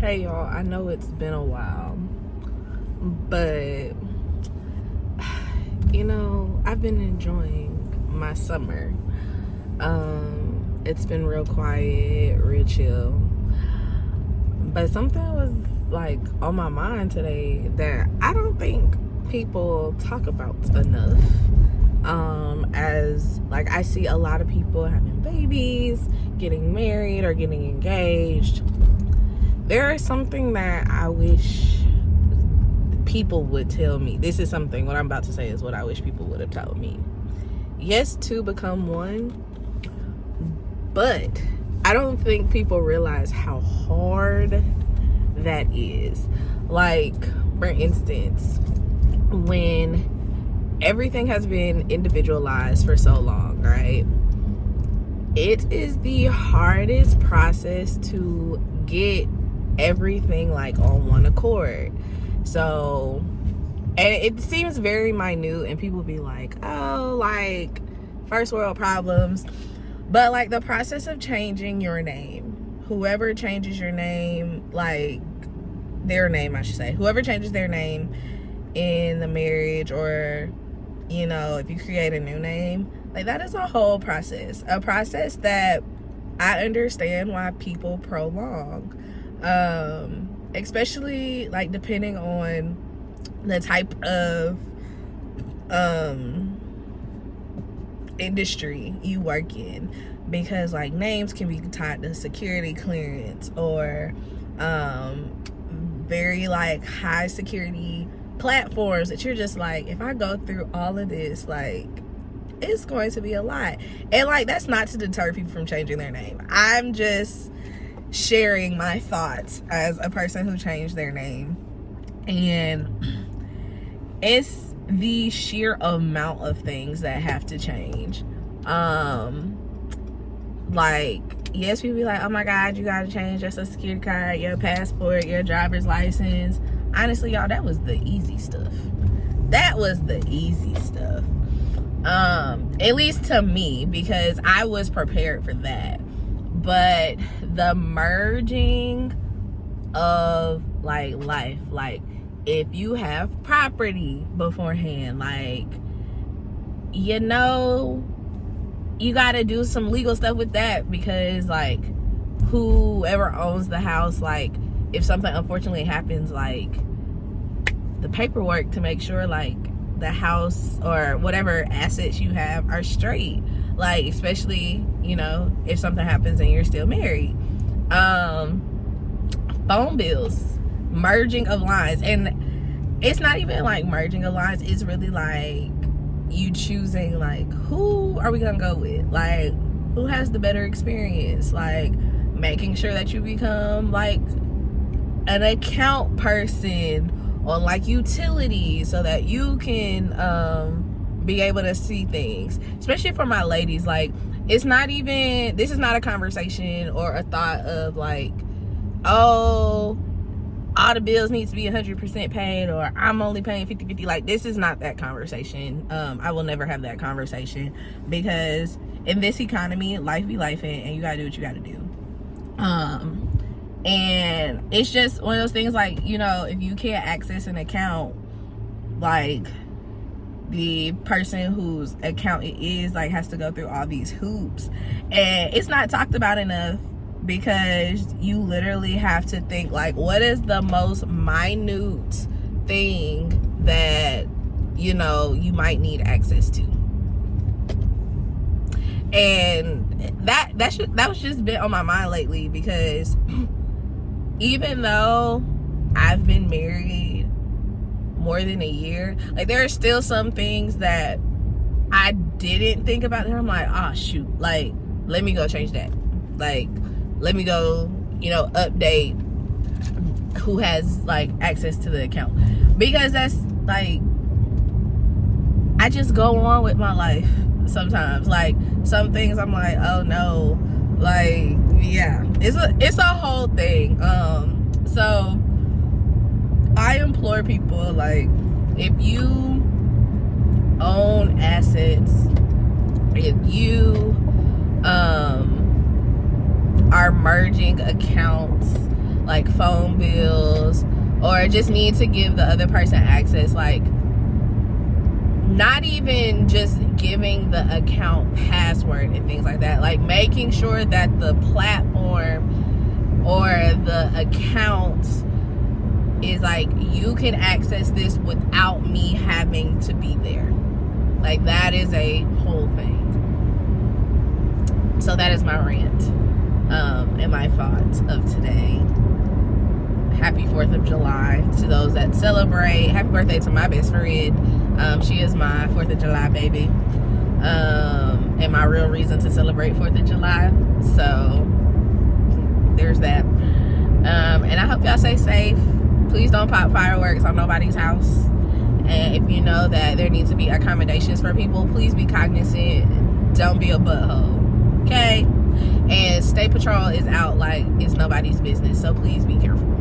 Hey y'all, I know it's been a while, but I've been enjoying my summer. It's been real quiet, real chill. But something was like on my mind today that I don't think people talk about enough. As like I see a lot of people having babies, getting married or getting engaged. There is something that I wish people would tell me. This is something, what I'm about to say is what I wish people would have told me. Yes, two become one, but I don't think people realize how hard that is. Like, for instance, when everything has been individualized for so long, right? It is the hardest process to get everything like on one accord. So, and it seems very minute, and people be like, oh, like first world problems. But like the process of changing your name, whoever changes your name, like their name, I should say, whoever changes their name in the marriage, or if you create a new name, like that is a whole process, a process that I understand why people prolong. Especially like depending on the type of industry you work in, because like names can be tied to security clearance or very like high security platforms that you're just like, if I go through all of this, like it's going to be a lot. And like that's not to deter people from changing their name. I'm just sharing my thoughts as a person who changed their name, and it's the sheer amount of things that have to change. Like, yes, people be like, oh my god, you gotta change your social security card, your passport, your driver's license. Honestly, y'all, that was the easy stuff. At least to me, because I was prepared for that. But the merging of like life, like if you have property beforehand, like you gotta do some legal stuff with that, because like whoever owns the house, like if something unfortunately happens, like the paperwork to make sure like the house or whatever assets you have are straight, like especially if something happens and you're still married. Phone bills, merging of lines, and it's not even like merging of lines, it's really like you choosing like who are we gonna go with, like who has the better experience, like making sure that you become like an account person on like utilities so that you can be able to see things, especially for my ladies. Like this is not a conversation or a thought of like, oh, all the bills need to be 100% paid, or I'm only paying 50-50. Like this is not that conversation. I will never have that conversation, because in this economy, life be lifing, and you gotta do what you gotta do. And it's just one of those things, like if you can't access an account, like the person whose account it is like has to go through all these hoops, and it's not talked about enough, because you literally have to think like, what is the most minute thing that you might need access to. And that was just been on my mind lately, because even though I've been married more than a year, like there are still some things that I didn't think about, and I'm like, oh shoot, like let me go change that, like let me go update who has like access to the account, because that's like, I just go on with my life sometimes. Like some things I'm like, oh no, like yeah, it's a whole thing. So I implore people, like if you own assets, if you are merging accounts, like phone bills, or just need to give the other person access, like not even just giving the account password and things like that, like making sure that the platform or the account is like, you can access this without me having to be there. Like, that is a whole thing. So that is my rant and my thoughts of today. Happy 4th of July to those that celebrate. Happy birthday to my best friend. She is my 4th of July baby. And my real reason to celebrate 4th of July. So there's that. And I hope y'all stay safe. Please don't pop fireworks on nobody's house. And if you know that there needs to be accommodations for people, please be cognizant. Don't be a butthole. Okay? And State Patrol is out like it's nobody's business. So please be careful.